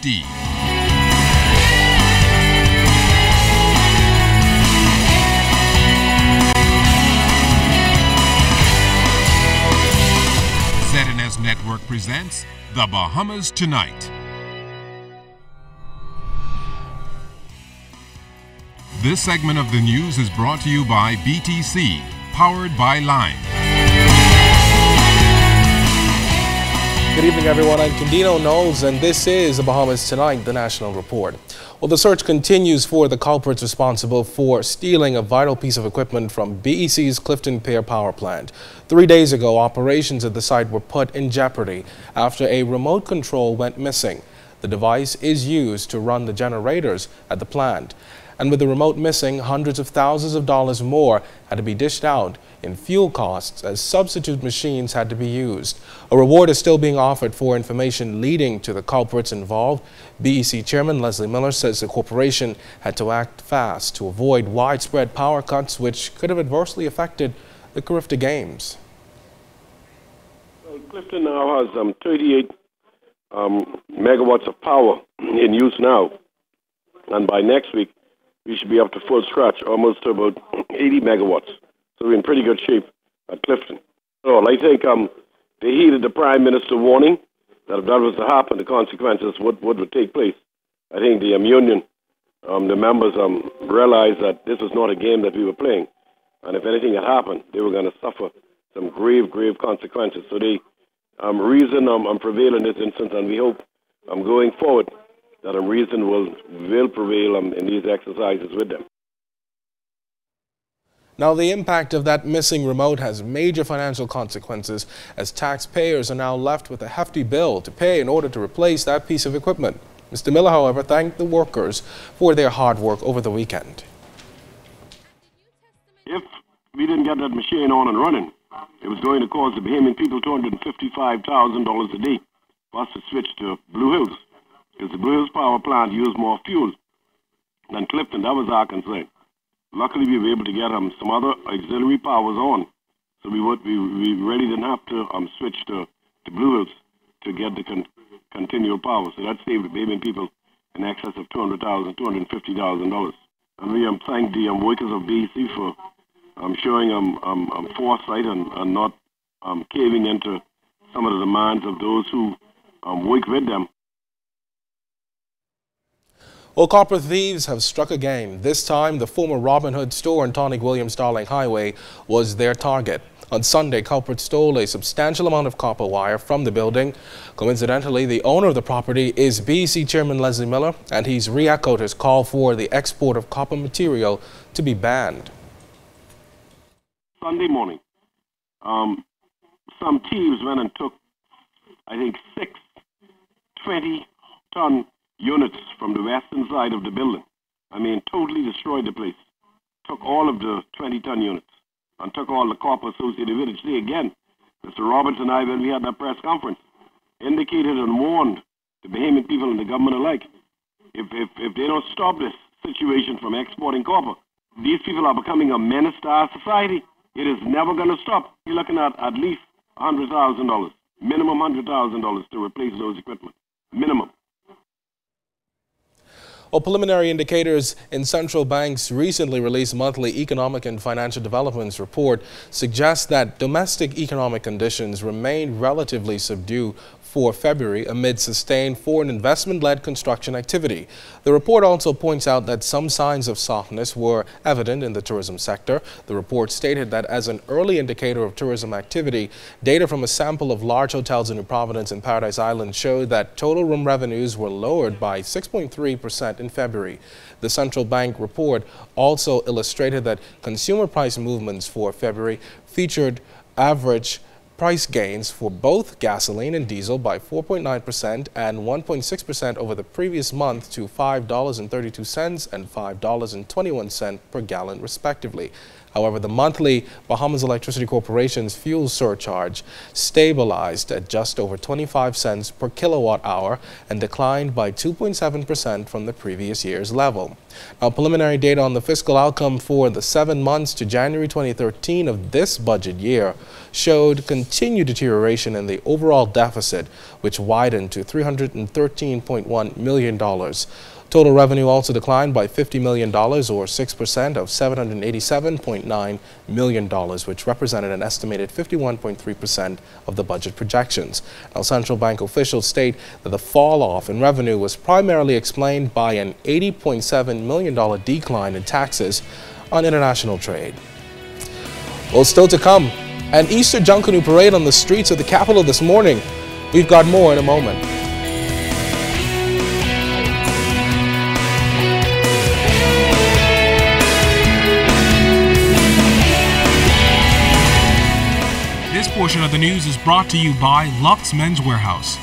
HD. ZNS Network presents The Bahamas Tonight. This segment of the news is brought to you by BTC, powered by Lime. Good evening, everyone. I'm Candino Knowles, and this is The Bahamas Tonight, the National Report. Well, the search continues for the culprits responsible for stealing a vital piece of equipment from BEC's Clifton Pier power plant. 3 days ago, operations at the site were put in jeopardy after a remote control went missing. The device is used to run the generators at the plant. And with the remote missing, hundreds of thousands of dollars more had to be dished out in fuel costs as substitute machines had to be used. A reward is still being offered for information leading to the culprits involved. BEC Chairman Leslie Miller says the corporation had to act fast to avoid widespread power cuts, which could have adversely affected the Carifta Games. Well, Clifton now has 38 megawatts of power in use now, and by next week we should be up to full scratch, almost to about 80 megawatts. So we're in pretty good shape at Clifton. So I think they heeded the Prime Minister's warning that if that was to happen, the consequences would take place. I think the union, the members realized that this was not a game that we were playing. And if anything had happened, they were going to suffer some grave consequences. So they reason prevail in this instance, and we hope going forward that reason will prevail in these exercises with them. Now, the impact of that missing remote has major financial consequences, as taxpayers are now left with a hefty bill to pay in order to replace that piece of equipment. Mr. Miller, however, thanked the workers for their hard work over the weekend. If we didn't get that machine on and running, it was going to cost the Bahamian people $255,000 a day for us to switch to Blue Hills, because the Blue Hills power plant used more fuel than Clifton. That was our concern. Luckily, we were able to get some other auxiliary powers on, so we really didn't have to switch to Blue Hills to get the continual power. So that saved the Bahamian people in excess of $250,000. And we thank the workers of BEC for showing foresight and not caving into some of the demands of those who work with them. Well, copper thieves have struck again. This time, the former Robin Hood store on Tonic William Starling Highway was their target. On Sunday, culprits stole a substantial amount of copper wire from the building. Coincidentally, the owner of the property is BEC Chairman Leslie Miller, and he's re-echoed his call for the export of copper material to be banned. Sunday morning, some thieves went and took, I think, 6 20-ton units from the western side of the building. I mean, totally destroyed the place. Took all of the 20-ton units and took all the copper associated with it. See, again, Mr. Roberts and I, when we had that press conference, indicated and warned the Bahamian people and the government alike, if they don't stop this situation from exporting copper, these people are becoming a menace to our society. It is never going to stop. You're looking at least $100,000, minimum $100,000 to replace those equipment, minimum. Well, preliminary indicators in central banks' recently released monthly economic and financial developments report suggest that domestic economic conditions remain relatively subdued for February amid sustained foreign investment-led construction activity. The report also points out that some signs of softness were evident in the tourism sector. The report stated that as an early indicator of tourism activity, data from a sample of large hotels in New Providence and Paradise Island showed that total room revenues were lowered by 6.3% in February. The central bank report also illustrated that consumer price movements for February featured average price gains for both gasoline and diesel by 4.9% and 1.6% over the previous month to $5.32 and $5.21 per gallon respectively. However, the monthly Bahamas Electricity Corporation's fuel surcharge stabilized at just over 25 cents per kilowatt hour and declined by 2.7% from the previous year's level. Now, preliminary data on the fiscal outcome for the 7 months to January 2013 of this budget year showed continued deterioration in the overall deficit, which widened to $313.1 million. Total revenue also declined by $50 million, or 6%, of $787.9 million, which represented an estimated 51.3% of the budget projections. Now, central bank officials state that the fall-off in revenue was primarily explained by an $80.7 million decline in taxes on international trade. Well, still to come, an Easter Junkanoo parade on the streets of the capital this morning. We've got more in a moment. This portion of the news is brought to you by Lux Men's Warehouse.